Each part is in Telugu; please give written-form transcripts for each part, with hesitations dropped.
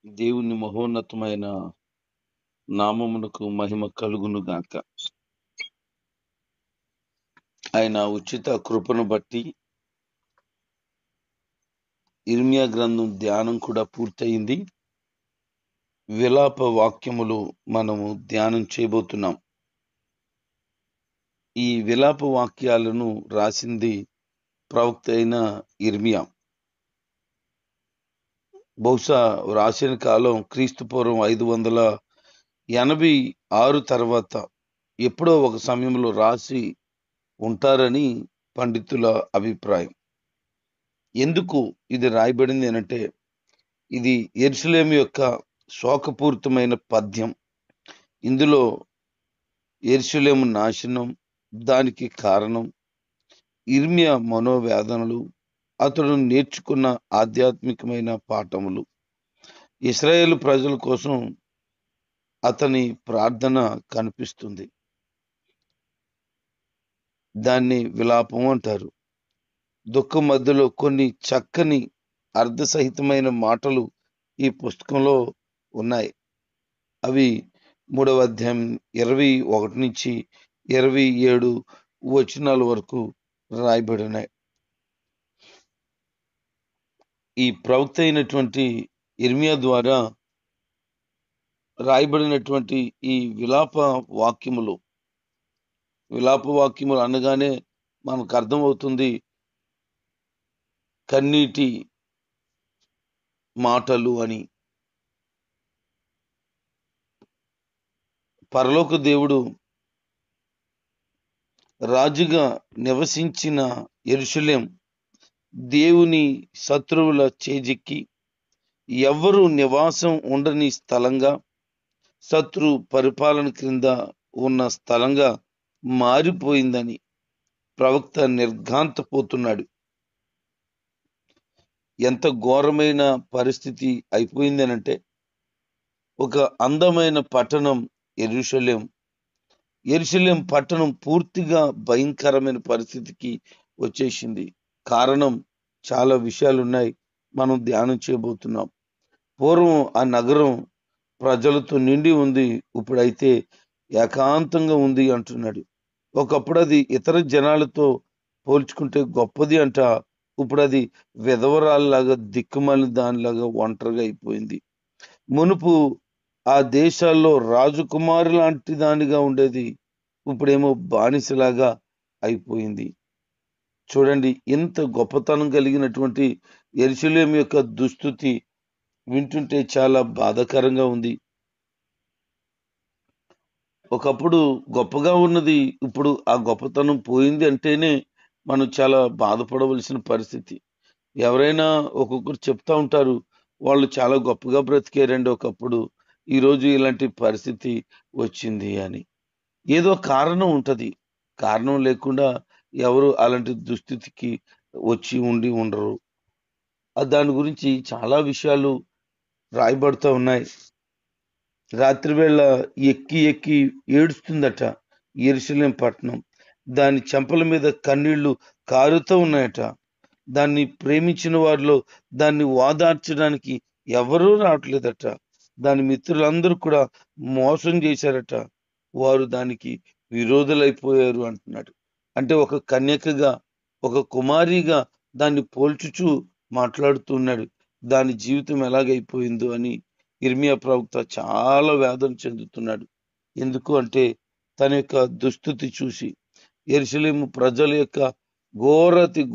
దేవుని మహోన్నతమైన నామమునకు మహిమ కలుగును గాక. ఆయన ఉచిత కృపను బట్టి ఇర్మియా గ్రంథం ధ్యానం కూడా పూర్తయింది. విలాప వాక్యములు మనము ధ్యానం చేయబోతున్నాం. ఈ విలాప వాక్యాలను రాసింది ప్రవక్త అయిన ఇర్మియా. బహుశా రాసిన కాలం క్రీస్తు పూర్వం 586 తర్వాత ఎప్పుడో ఒక సమయంలో రాసి ఉంటారని పండితుల అభిప్రాయం. ఎందుకు ఇది రాయబడింది అనంటే, ఇది యెరూషలేము యొక్క శోకపూరితమైన పద్యం. ఇందులో యెరూషలేము నాశనం, దానికి కారణం ఇర్మియా మనోవేదనలు, అతడు నేర్చుకున్న ఆధ్యాత్మికమైన పాఠములు, ఇశ్రాయేలు ప్రజల కోసం అతని ప్రార్థన కనిపిస్తుంది. దాన్ని విలాపం అంటారు. దుఃఖం మధ్యలో కొన్ని చక్కని అర్థసహితమైన మాటలు ఈ పుస్తకంలో ఉన్నాయి. అవి 3వ అధ్యాయం 21 నుంచి 27 వచనాల వరకు రాయబడి ఉన్నాయి. ఈ ప్రవక్త అయినటువంటి ఇర్మియా ద్వారా రాయబడినటువంటి ఈ విలాప వాక్యములు అనగానే మనకు అర్థమవుతుంది కన్నీటి మాటలు అని. పరలోక దేవుడు రాజుగా నివసించిన యెరూషలేం దేవుని శత్రువుల చేజిక్కి ఎవ్వరూ నివాసం ఉండని స్థలంగా, శత్రు పరిపాలన క్రింద ఉన్న స్థలంగా మారిపోయిందని ప్రవక్త నిర్ఘాంతపోతున్నాడు. ఎంత ఘోరమైన పరిస్థితి అయిపోయిందనంటే, ఒక అందమైన పట్టణం యెరూషలేం పట్టణం పూర్తిగా భయంకరమైన పరిస్థితికి వచ్చేసింది. కారణం చాలా విషయాలు ఉన్నాయి, మనం ధ్యానం చేయబోతున్నాం. పూర్వం ఆ నగరం ప్రజలతో నిండి ఉంది, ఇప్పుడైతే ఏకాంతంగా ఉంది అంటున్నాడు. ఒకప్పుడు అది ఇతర జనాలతో పోల్చుకుంటే గొప్పది అంట. ఇప్పుడు అది విధవరాల్లాగా, దిక్కుమాలిన దానిలాగా ఒంటరిగా అయిపోయింది. మునుపు ఆ దేశాల్లో రాజకుమారి లాంటి దానిగా ఉండేది, ఇప్పుడేమో బానిసలాగా అయిపోయింది. చూడండి, ఇంత గొప్పతనం కలిగినటువంటి యెరూషలేము యొక్క దుస్థితి వింటుంటే చాలా బాధాకరంగా ఉంది. ఒకప్పుడు గొప్పగా ఉన్నది, ఇప్పుడు ఆ గొప్పతనం పోయింది అంటేనే మనం చాలా బాధపడవలసిన పరిస్థితి. ఎవరైనా ఒక్కొక్కరు చెప్తా ఉంటారు, వాళ్ళు చాలా గొప్పగా బ్రతికారండి ఒకప్పుడు, ఈరోజు ఇలాంటి పరిస్థితి వచ్చింది అని. ఏదో కారణం ఉంటది. కారణం లేకుండా ఎవరు అలాంటి దుస్థితికి వచ్చి ఉండరు. దాని గురించి చాలా విషయాలు రాయబడుతూ ఉన్నాయి. రాత్రివేళ ఎక్కి ఎక్కి ఏడుస్తుందట యెరూషలేం పట్టణం. దాని చెంపల మీద కన్నీళ్లు కారుతూ ఉన్నాయట. దాన్ని ప్రేమించిన వారిలో దాన్ని ఓదార్చడానికి ఎవరూ రావట్లేదట. దాని మిత్రులందరూ కూడా మోసం చేశారట. వారు దానికి విరోధులైపోయారు అంటున్నాడు. అంటే ఒక కన్యకగా, ఒక కుమారిగా దాన్ని పోల్చుచూ మాట్లాడుతున్నాడు. దాని జీవితం ఎలాగైపోయిందో అని ఇర్మియా ప్రవక్త చాలా వేదన చెందుతున్నాడు. ఎందుకు అంటే, తన యొక్క దుస్థితి చూసి, యెరూషలేము ప్రజల యొక్క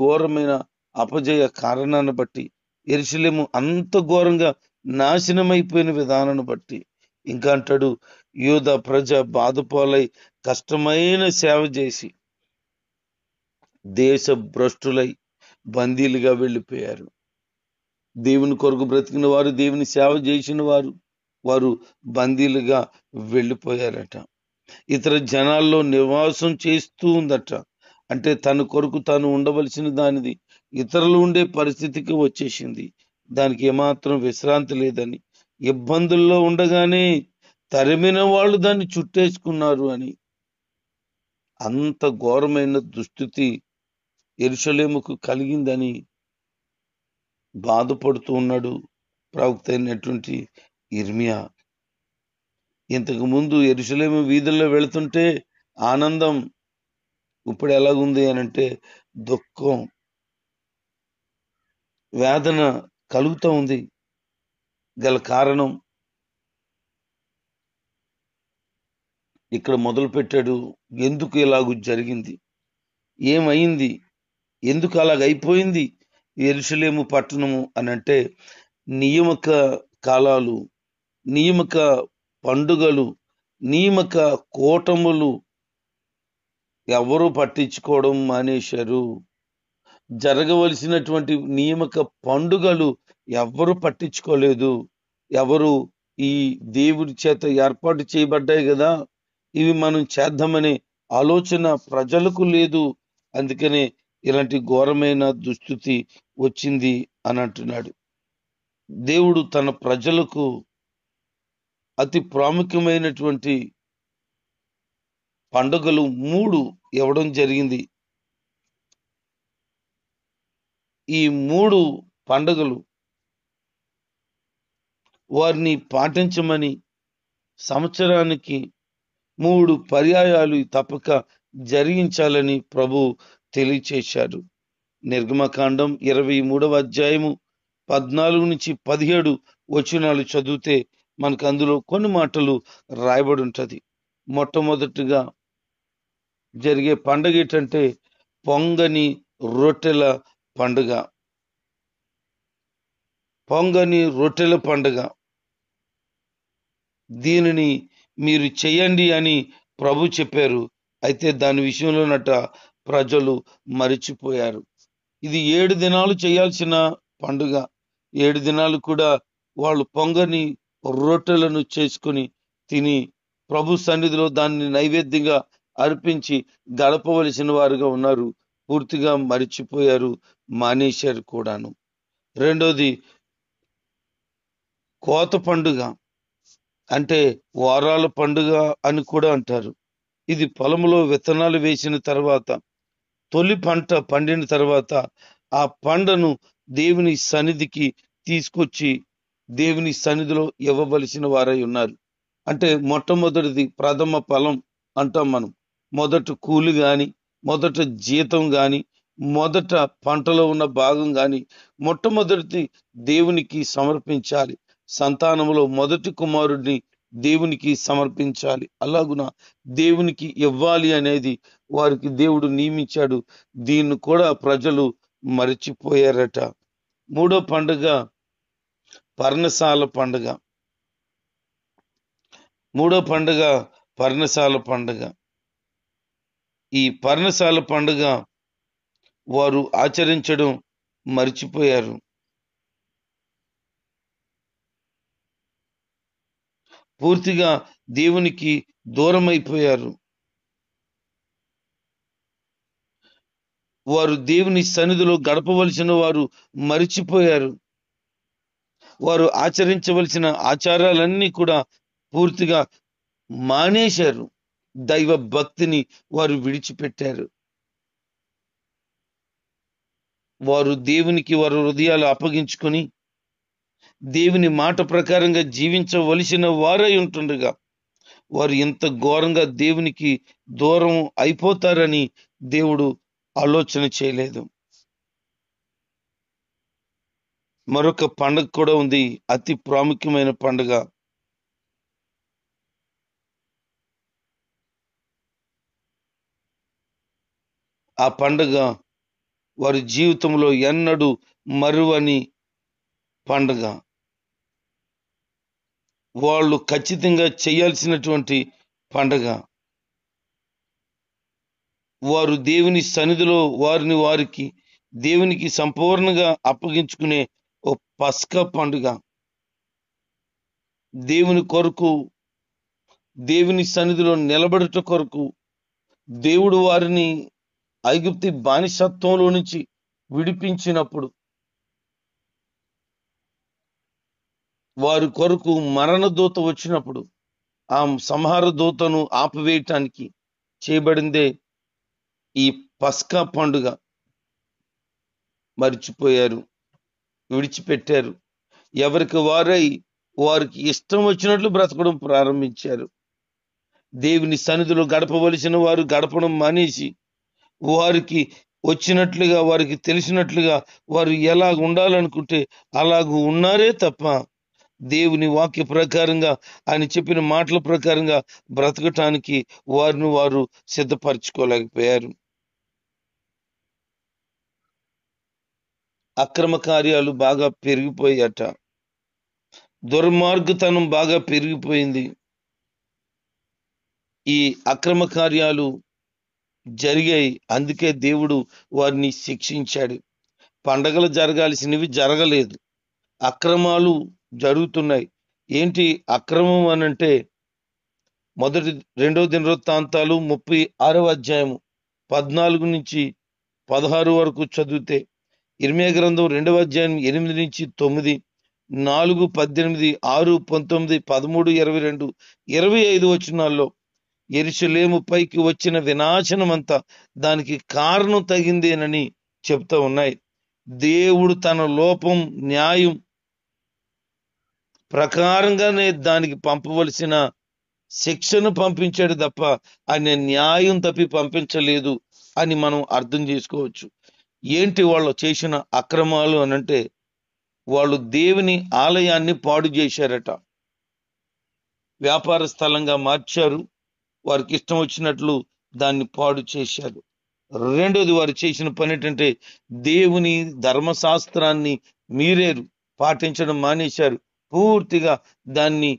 ఘోరమైన అపజయ కారణాన్ని బట్టి, యెరూషలేము అంత ఘోరంగా నాశనమైపోయిన విధానాన్ని బట్టి, ఇంకా అంటాడు, యూదా ప్రజ బాధపాలై కష్టమైన సేవ చేసి దేశ భ్రష్టులై బందీలుగా వెళ్ళిపోయారు. దేవుని కొరకు బ్రతికిన వారు, దేవుని సేవ చేసిన వారు బందీలుగా వెళ్ళిపోయారట. ఇతర జనాల్లో నివాసం చేస్తూ ఉందట. అంటే తన కొరకు తాను ఉండవలసిన దానిది ఇతరులు ఉండే పరిస్థితికి వచ్చేసింది. దానికి ఏమాత్రం విశ్రాంతి లేదని, ఇబ్బందుల్లో ఉండగానే తరిమిన వాళ్ళు దాన్ని చుట్టేసుకున్నారు అని. అంత ఘోరమైన దుస్థితి యెరూషలేముకు కలిగిందని బాధపడుతూ ఉన్నాడు ప్రవక్త అయినటువంటి ఇర్మియా. ఇంతకు ముందు యెరూషలేము వీధుల్లో వెళుతుంటే ఆనందం, ఇప్పుడు ఎలాగుంది అనంటే దుఃఖం, వేదన కలుగుతూ ఉంది. గల కారణం ఇక్కడ మొదలు పెట్టాడు. ఎందుకు ఇలాగూ జరిగింది, ఏమైంది, ఎందుకు అలాగైపోయింది యెరూషలేము పట్టణము అనంటే నియామక కాలాలు, నియామక పండుగలు, నియామక కూటములు ఎవరు పట్టించుకోవడం మానేశారు. జరగవలసినటువంటి నియామక పండుగలు ఎవరు పట్టించుకోలేదు. ఎవరు ఈ దేవుడి చేత ఏర్పాటు చేయబడ్డాయి కదా, ఇవి మనం చేద్దామనే ఆలోచన ప్రజలకు లేదు. అందుకనే ఇలాంటి ఘోరమైన దుస్థితి వచ్చింది అని అంటున్నాడు. దేవుడు తన ప్రజలకు అతి ప్రాముఖ్యమైనటువంటి పండుగలు 3 ఇవ్వడం జరిగింది. ఈ 3 పండుగలు వారిని పాటించమని సంవత్సరానికి 3 పర్యాయాలు తప్పక జరిగించాలని ప్రభు తెలియచేశారు. నిర్గమకాండం 23వ అధ్యాయము 14 నుంచి 17 వచనాలు చదివితే మనకు అందులో కొన్ని మాటలు రాయబడి ఉంటది. మొట్టమొదటిగా జరిగే పండుగ ఏంటంటే పొంగని రొట్టెల పండుగ. పొంగని రొట్టెల పండుగ, దీనిని మీరు చేయండి అని ప్రభు చెప్పారు. అయితే దాని విషయంలోనట ప్రజలు మరిచిపోయారు. ఇది 7 దినాలు చేయాల్సిన పండుగ. 7 దినాలు కూడా వాళ్ళు పొంగని రొట్టెలను చేసుకుని తిని ప్రభు సన్నిధిలో దాన్ని నైవేద్యంగా అర్పించి గడపవలసిన వారుగా ఉన్నారు. పూర్తిగా మరిచిపోయారు, మానేశారు కూడాను. రెండోది కోత పండుగ, అంటే వారాల పండుగ అని కూడా అంటారు. ఇది పొలంలో విత్తనాలు వేసిన తర్వాత, తొలి పంట పండిన తర్వాత ఆ పంటను దేవుని సన్నిధికి తీసుకొచ్చి దేవుని సన్నిధిలో ఇవ్వవలసిన వారై ఉన్నారు. అంటే మొట్టమొదటిది ప్రథమ ఫలం అంటాం మనం. మొదట కూలి గాని, మొదట జీతం గాని, మొదట పంటలో ఉన్న భాగం గాని మొట్టమొదటి దేవునికి సమర్పించాలి. సంతానములో మొదటి కుమారుడిని దేవునికి సమర్పించాలి. అలాగున దేవునికి ఇవ్వాలి అనేది వారికి దేవుడు నియమించాడు. దీన్ని కూడా ప్రజలు మరిచిపోయారట. మూడో పండుగ పర్ణశాల పండుగ. మూడో పండుగ పర్ణశాల పండుగ. ఈ పర్ణశాల పండుగ వారు ఆచరించడం మర్చిపోయారు. పూర్తిగా దేవునికి దూరం అయిపోయారు. వారు దేవుని సన్నిధిలో గడపవలసిన వారు మరిచిపోయారు. వారు ఆచరించవలసిన ఆచారాలన్నీ కూడా పూర్తిగా మానేశారు. దైవ భక్తిని వారు విడిచిపెట్టారు. వారు దేవునికి వారి హృదయాలు అప్పగించుకొని దేవుని మాట ప్రకారంగా జీవించవలసిన వారై ఉంటుండగా వారు ఎంత ఘోరంగా దేవునికి దూరం అయిపోతారని దేవుడు ఆలోచన చేయలేదు. మరొక పండుగ కూడా ఉంది, అతి ప్రాముఖ్యమైన పండుగ. ఆ పండుగ వారి జీవితంలో ఎన్నడూ మరువని పండుగ. వాళ్ళు ఖచ్చితంగా చేయాల్సినటువంటి పండుగ. వారు దేవుని సన్నిధిలో వారికి దేవునికి సంపూర్ణంగా అప్పగించుకునే ఓ పస్కా పండుగ. దేవుని కొరకు, దేవుని సన్నిధిలో నిలబడుట కొరకు దేవుడు వారిని ఐగుప్తి బానిసత్వంలో నుంచి విడిపించినప్పుడు వారి కొరకు మరణ దూత వచ్చినప్పుడు ఆ సంహార దూతను ఆపివేయటానికి చేయబడిందే ఈ పస్కా పండుగ. మర్చిపోయారు, విడిచిపెట్టారు. ఎవరికి వారై వారికి ఇష్టం వచ్చినట్లు బ్రతకడం ప్రారంభించారు. దేవుని సన్నిధిలో గడపవలసిన వారు గడపడం మానేసి వారికి వచ్చినట్లుగా, వారికి తెలిసినట్లుగా వారు ఎలా ఉండాలనుకుంటే అలాగూ ఉన్నారే తప్ప దేవుని వాక్య ప్రకారంగా, ఆయన చెప్పిన మాటల ప్రకారంగా బ్రతకటానికి వారిని వారు సిద్ధపరచుకోలేకపోయారు. అక్రమ కార్యాలు బాగా పెరిగిపోయాట. దుర్మార్గతనం బాగా పెరిగిపోయింది. ఈ అక్రమ కార్యాలు జరిగాయి, అందుకే దేవుడు వారిని శిక్షించాడు. పండగలు జరగాల్సినవి జరగలేదు, అక్రమాలు జరుగుతున్నాయి. ఏంటి అక్రమం అనంటే, మొదటి 2వ దినవృత్తాంతాలు 36వ అధ్యాయము 14 నుంచి 16 వరకు చదివితే, ఇర్మీయా గ్రంథం 2వ అధ్యాయం 8 నుంచి 9, 4, 18, 6, 19, 13, 22, 25 వచనాల్లో యెరూషలేము పైకి వచ్చిన వినాశనమంతా దానికి కారణం తగిందేనని చెప్తా ఉన్నాయి. దేవుడు తన లోపం న్యాయం ప్రకారంగానే దానికి పంపవలసిన శిక్షను పంపించాడు తప్ప ఆయన న్యాయం తప్పి పంపించలేదు అని మనం అర్థం చేసుకోవచ్చు. ఏంటి వాళ్ళు చేసిన అక్రమాలు అనంటే, వాళ్ళు దేవుని ఆలయాన్ని పాడు చేశారట, వ్యాపార స్థలంగా మార్చారు, వారికి ఇష్టం వచ్చినట్లు దాన్ని పాడు చేశారు. రెండోది, వారు చేసిన పని ఏంటంటే దేవుని ధర్మశాస్త్రాన్ని మీరేరు, పాటించడం మానేశారు, పూర్తిగా దాన్ని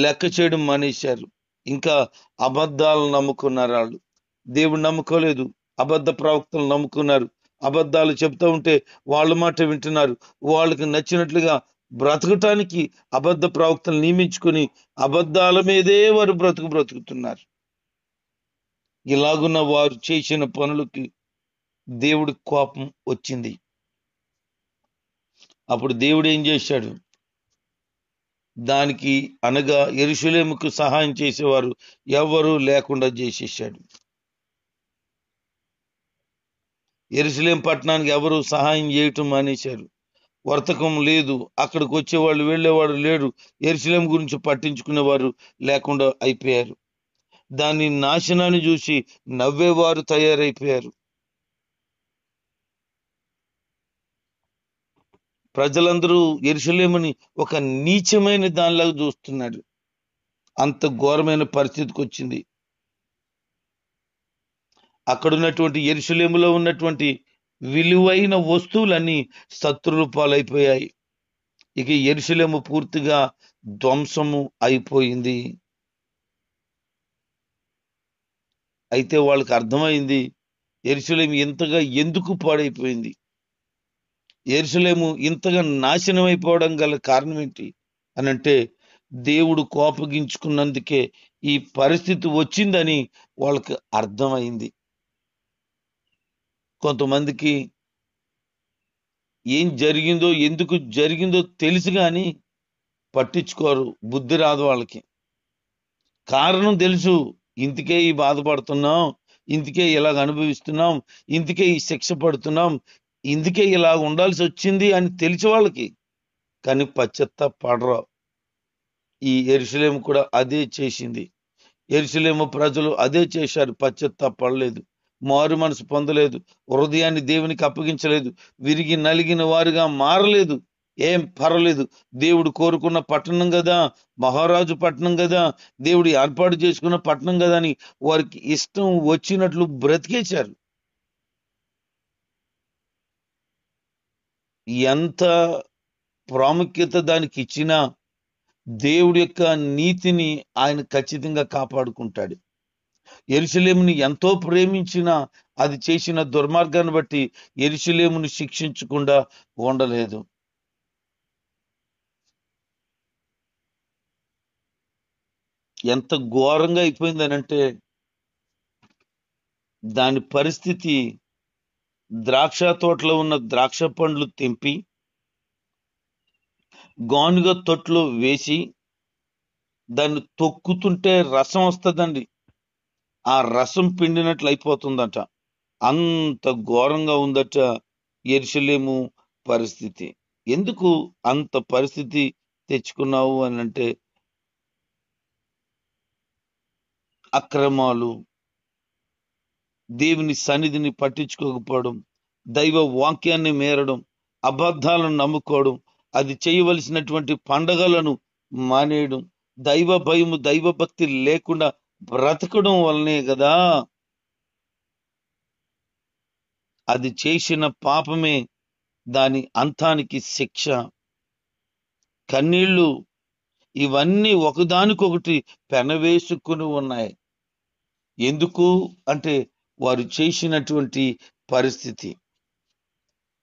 లెక్క చేయడం మానేశారు. ఇంకా అబద్ధాలను నమ్ముకున్నారు. వాళ్ళు దేవుడు నమ్ముకోలేదు, అబద్ధ ప్రవక్తలు నమ్ముకున్నారు. అబద్ధాలు చెప్తూ ఉంటే వాళ్ళ మాట వింటున్నారు. వాళ్ళకి నచ్చినట్లుగా బ్రతకటానికి అబద్ధ ప్రవక్తలు నియమించుకొని అబద్ధాల మీదే వారు బ్రతుకుతున్నారు. ఇలాగున్న వారు చేసిన పనులకి దేవుడి కోపం వచ్చింది. అప్పుడు దేవుడు ఏం చేశాడు? దానికి అనగా యెరూషలేముకు సహాయం చేసేవారు ఎవరు లేకుండా చేసేసాడు. యెరూషలేం పట్టణానికి ఎవరు సహాయం చేయటం మానేశారు. వర్తకం లేదు, అక్కడికి వచ్చేవాళ్ళు వెళ్ళేవాడు లేడు, యెరూషలేం గురించి పట్టించుకునేవారు లేకుండా అయిపోయారు. దాని నాశనాన్ని చూసి నవ్వేవారు తయారైపోయారు. ప్రజలందరూ యెరూషలేముని ఒక నీచమైన దానిలాగా చూస్తున్నాడు. అంత ఘోరమైన పరిస్థితికి వచ్చింది. అక్కడ ఉన్నటువంటి యెరూషలేములో ఉన్నటువంటి విలువైన వస్తువులన్నీ శత్రువుల పాలైపోయాయి. ఇక యెరూషలేము పూర్తిగా ధ్వంసము అయిపోయింది. అయితే వాళ్ళకి అర్థమైంది యెరూషలేము ఇంతగా ఎందుకు పాడైపోయింది, యెరూషలేము ఇంతగా నాశనం అయిపోవడం గల కారణం ఏంటి అనంటే, దేవుడు కోపగించుకున్నందుకే ఈ పరిస్థితి వచ్చిందని వాళ్ళకి అర్థమైంది. కొంతమందికి ఏం జరిగిందో, ఎందుకు జరిగిందో తెలుసు కానీ పట్టించుకోరు, బుద్ధి రాదు వాళ్ళకి. కారణం తెలుసు, ఇందుకే ఈ బాధపడుతున్నాం, ఇందుకే ఇలాగ అనుభవిస్తున్నాం, ఇందుకే ఈ శిక్ష పడుతున్నాం, ఇందుకే ఇలా ఉండాల్సి వచ్చింది అని తెలిసి వాళ్ళకి, కానీ పశ్చాత్తాపడరు. ఈ యెరూషలేము కూడా అదే చేసింది. యెరూషలేము ప్రజలు అదే చేశారు, పశ్చాత్తాపడలేదు, మారు మనసు పొందలేదు, హృదయాన్ని దేవునికి అప్పగించలేదు, విరిగి నలిగిన వారుగా మారలేదు. ఏం పర్వాలేదు, దేవుడు కోరుకున్న పట్టణం కదా, మహారాజు పట్టణం కదా, దేవుడు ఏర్పాటు చేసుకున్న పట్టణం కదా అని వారికి ఇష్టం వచ్చినట్లు బ్రతికేశారు. ఎంత ప్రాముఖ్యత దానికి ఇచ్చినా దేవుడి యొక్క నీతిని ఆయన ఖచ్చితంగా కాపాడుకుంటాడు. యెరూషలేముని ఎంతో ప్రేమించినా అది చేసిన దుర్మార్గాన్ని బట్టి యెరూషలేముని శిక్షించకుండా ఉండలేదు. ఎంత ఘోరంగా అయిపోయిందనంటే, దాని పరిస్థితి ద్రాక్ష తోటలో ఉన్న ద్రాక్ష పండ్లు తెంపి గానుగ తొట్లో వేసి దాన్ని తొక్కుతుంటే రసం వస్తుందండి, ఆ రసం పిండినట్లు అయిపోతుందట. అంత ఘోరంగా ఉందట యెరూషలేము పరిస్థితి. ఎందుకు అంత పరిస్థితి తెచ్చుకున్నావు అని అంటే, అక్రమాలు, దేవుని సన్నిధిని పట్టించుకోకపోవడం, దైవ వాక్యాన్ని మేరడం, అబద్ధాలను నమ్ముకోవడం, అది చేయవలసినటువంటి పండగలను మానేయడం, దైవ భయము దైవ భక్తి లేకుండా బ్రతకడం వల్లనే కదా అది చేసిన పాపమే దాని అంతానికి శిక్ష. కన్నీళ్లు ఇవన్నీ ఒకదానికొకటి పెనవేసుకుని ఉన్నాయి. ఎందుకు అంటే వారు చేసినటువంటి పరిస్థితి.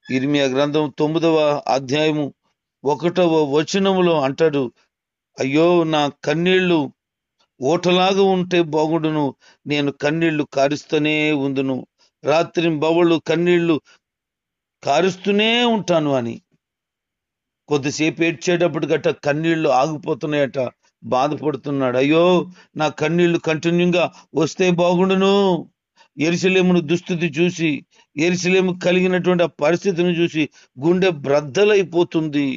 ఇర్మియా గ్రంథం 9వ అధ్యాయము 1వ వచనములో అంటాడు, అయ్యో నా కన్నీళ్లు ఓటలాగా ఉంటే బాగుండును, నేను కన్నీళ్లు కారుస్తూనే ఉందును, రాత్రింబవళ్ళు కన్నీళ్లు కారుస్తూనే ఉంటాను అని. కొద్దిసేపు ఏడ్చేటప్పుడు గట్ట కన్నీళ్లు ఆగిపోతున్నాయట, బాధపడుతున్నాడు. అయ్యో నా కన్నీళ్లు కంటిన్యూగా వస్తే బాగుండును. యెరూషలేమును దుస్థితి చూసి, యెరూషలేము కలిగినటువంటి ఆ పరిస్థితిని చూసి గుండె బ్రద్దలైపోతుంది.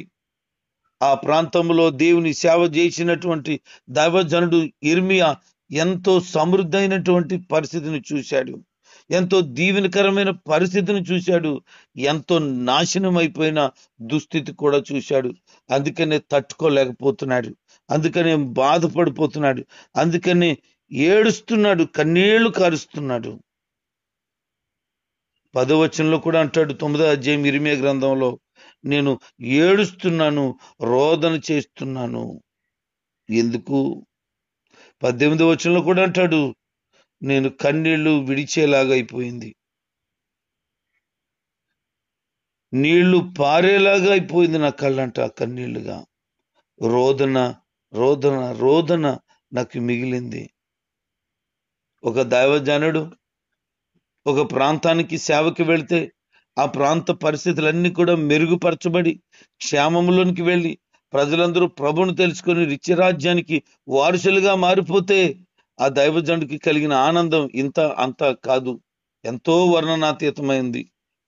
ఆ ప్రాంతంలో దేవుని సేవ చేసినటువంటి దైవజనుడు ఇర్మియా ఎంతో సమృద్ధైనటువంటి పరిస్థితిని చూశాడు, ఎంతో దీవెనకరమైన పరిస్థితిని చూశాడు, ఎంతో నాశనం అయిపోయిన దుస్థితి కూడా చూశాడు. అందుకనే తట్టుకోలేకపోతున్నాడు, అందుకనే బాధపడిపోతున్నాడు, అందుకనే ఏడుస్తున్నాడు, కన్నీళ్లు కారుస్తున్నాడు. 10వ వచనంలో కూడా అంటాడు, 9వ అధ్యాయం ఇర్మియా గ్రంథంలో, నేను ఏడుస్తున్నాను, రోదన చేస్తున్నాను. ఎందుకు? 18వ వచనంలో కూడా అంటాడు, నేను కన్నీళ్లు విడిచేలాగా అయిపోయింది, నీళ్లు పారేలాగా అయిపోయింది నా కళ్ళంట, కన్నీళ్లుగా. రోదన రోదన రోదన నాకు మిగిలింది. ఒక దైవజనుడు ఒక ప్రాంతానికి సేవకి వెళితే ఆ ప్రాంత పరిస్థితులన్నీ కూడా మెరుగుపరచబడి క్షేమంలోనికి వెళ్ళి ప్రజలందరూ ప్రభువును తెలుసుకొని రిత్యరాజ్యానికి వారసులుగా మారిపోతే ఆ దైవజనుడికి కలిగిన ఆనందం ఇంత అంత కాదు, ఎంతో వర్ణనాతీతమైంది.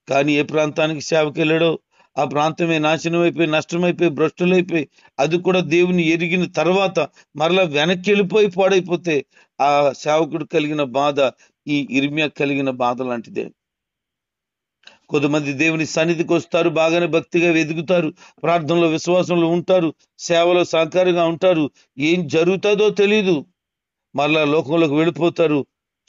కానీ ఏ ప్రాంతానికి సేవకి వెళ్ళాడో ఆ ప్రాంతమే నాశనం అయిపోయి, నష్టమైపోయి, భ్రష్టులైపోయి, అది కూడా దేవుని ఎరిగిన తర్వాత మరలా వెనక్కి వెళ్ళిపోయి పాడైపోతే ఆ సేవకుడు కలిగిన బాధ ఈ ఇర్మియా కలిగిన బాధ లాంటిదే. కొంతమంది దేవుని సన్నిధికి వస్తారు, బాగానే భక్తిగా ఎదుగుతారు, ప్రార్థనలో విశ్వాసంలో ఉంటారు, సేవలో సహకారంగా ఉంటారు, ఏం జరుగుతుందో తెలీదు, మరలా లోకంలోకి వెళ్ళిపోతారు,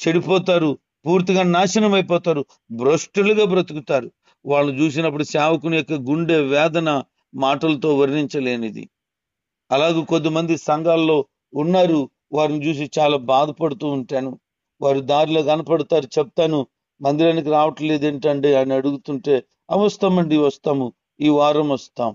చెడిపోతారు, పూర్తిగా నాశనం అయిపోతారు, భ్రష్టులుగా బ్రతుకుతారు. వాళ్ళు చూసినప్పుడు సేవకుని యొక్క గుండె వేదన మాటలతో వర్ణించలేనిది. అలాగే కొద్దిమంది సంఘాల్లో ఉన్నారు, వారిని చూసి చాలా బాధపడుతూ ఉంటాను. వారు దారిలో కనపడతారు, చెప్తాను, మందిరానికి రావట్లేదు ఏంటండి అని అడుగుతుంటే, వస్తామండి, వస్తాము, ఈ వారం వస్తాం.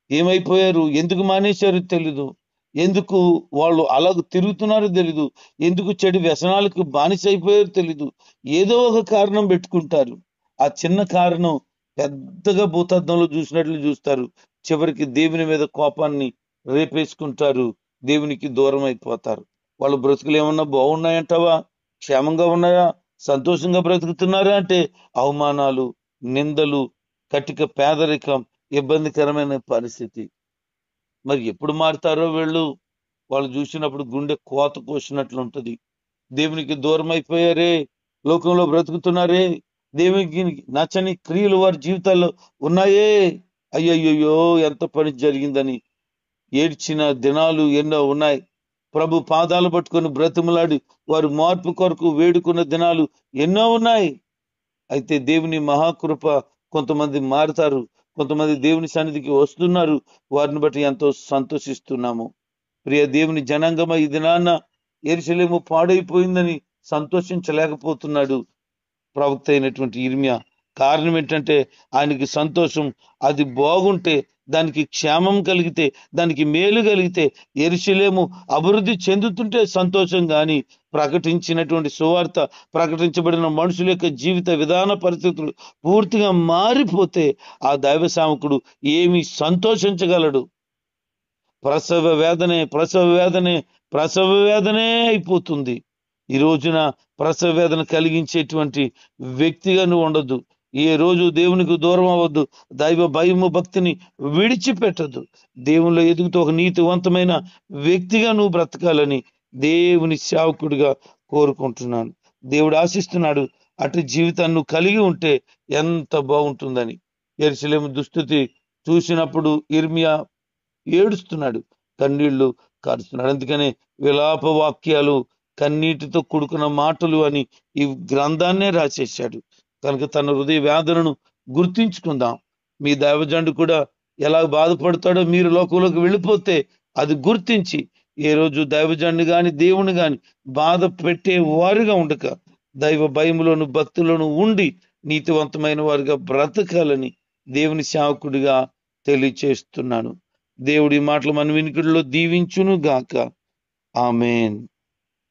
ఏమైపోయారు, ఎందుకు మానేశారు తెలీదు, ఎందుకు వాళ్ళు అలాగ తిరుగుతున్నారో తెలీదు, ఎందుకు చెడు వ్యసనాలకు బానిసైపోయారో తెలీదు, ఏదో ఒక కారణం పెట్టుకుంటారు. ఆ చిన్న కారణం పెద్దగా భూతద్దంలో చూసినట్లు చూస్తారు, చివరికి దేవుని మీద కోపాన్ని రేపేసుకుంటారు, దేవునికి దూరం అయిపోతారు. వాళ్ళ బ్రతుకులు ఏమన్నా బాగున్నాయంటావా, క్షేమంగా ఉన్నాయా, సంతోషంగా బ్రతుకుతున్నారా అంటే అవమానాలు, నిందలు, కటిక పేదరికం, ఇబ్బందికరమైన పరిస్థితి. మరి ఎప్పుడు మారుతారో వీళ్ళు? వాళ్ళు చూసినప్పుడు గుండె కోత కోసినట్లు ఉంటది. దేవునికి దూరం అయిపోయారే, లోకంలో బ్రతుకుతున్నారే, దేవునికి నచ్చని క్రియలు వారి జీవితాల్లో ఉన్నాయే, అయ్యయ్యో ఎంత పని జరిగిందని ఏడ్చిన దినాలు ఎన్నో ఉన్నాయి. ప్రభు పాదాలు పట్టుకొని బ్రతిమలాడి వారు మార్పు కొరకు వేడుకున్న దినాలు ఎన్నో ఉన్నాయి. అయితే దేవుని మహాకృప, కొంతమంది మారుతారు, కొంతమంది దేవుని సన్నిధికి వస్తున్నారు, వారిని బట్టి ఎంతో సంతోషిస్తున్నాము. ప్రియ దేవుని జనాంగమ, ఈ దినాన్న యెరూషలేము పాడైపోయిందని సంతోషించలేకపోతున్నాడు ప్రవక్త అయినటువంటి ఇర్మియా. కారణం ఏంటంటే ఆయనకి సంతోషం, అది బాగుంటే, దానికి క్షేమం కలిగితే, దానికి మేలు కలిగితే, యెరూషలేము అభివృద్ధి చెందుతుంటే సంతోషం. కానీ ప్రకటించినటువంటి సువార్త, ప్రకటించబడిన మనుషుల యొక్క జీవిత విధాన పరిస్థితులు పూర్తిగా మారిపోతే ఆ దైవ సేవకుడు ఏమి సంతోషించగలడు? ప్రసవ వేదనే ప్రసవ వేదనే ప్రసవ వేదనే అయిపోతుంది. ఈ రోజున ప్రసవ వేదన కలిగించేటువంటి వ్యక్తిగా నువ్వు ఉండొద్దు. ఏ రోజు దేవునికి దూరం అవ్వద్దు. దైవ భయము భక్తిని విడిచిపెట్టద్దు. దేవునిలో ఎదుగుతూ ఒక నీతివంతమైన వ్యక్తిగా నువ్వు బ్రతకాలని దేవుని సేవకుడిగా కోరుకుంటున్నాను. దేవుడు ఆశిస్తున్నాడు అటు జీవితాన్ని నువ్వు కలిగి ఉంటే ఎంత బాగుంటుందని. యెరూషలేము దుస్థితి చూసినప్పుడు ఇర్మియా ఏడుస్తున్నాడు, కన్నీళ్లు కారుస్తున్నాడు. అందుకనే విలాప వాక్యాలు, కన్నీటితో కూడుకున్న మాటలు అని ఈ గ్రంథాన్నే రాసేశాడు. కనుక తన హృదయ వేదనను గుర్తించుకుందాం. మీ దైవజనుడు కూడా ఎలా బాధపడతాడో మీరు లోకంలోకి వెళ్ళిపోతే అది గుర్తించి ఏ రోజు దైవజనుడు గాని దేవుని గాని బాధ పెట్టే వారుగా ఉండక దైవ భయములోను భక్తులను ఉండి నీతివంతమైన వారిగా బ్రతకాలని దేవుని సేవకుడిగా తెలియచేస్తున్నాను. దేవుడి మాటలు మన వినికిడిలో దీవించును గాక. ఆమేన్.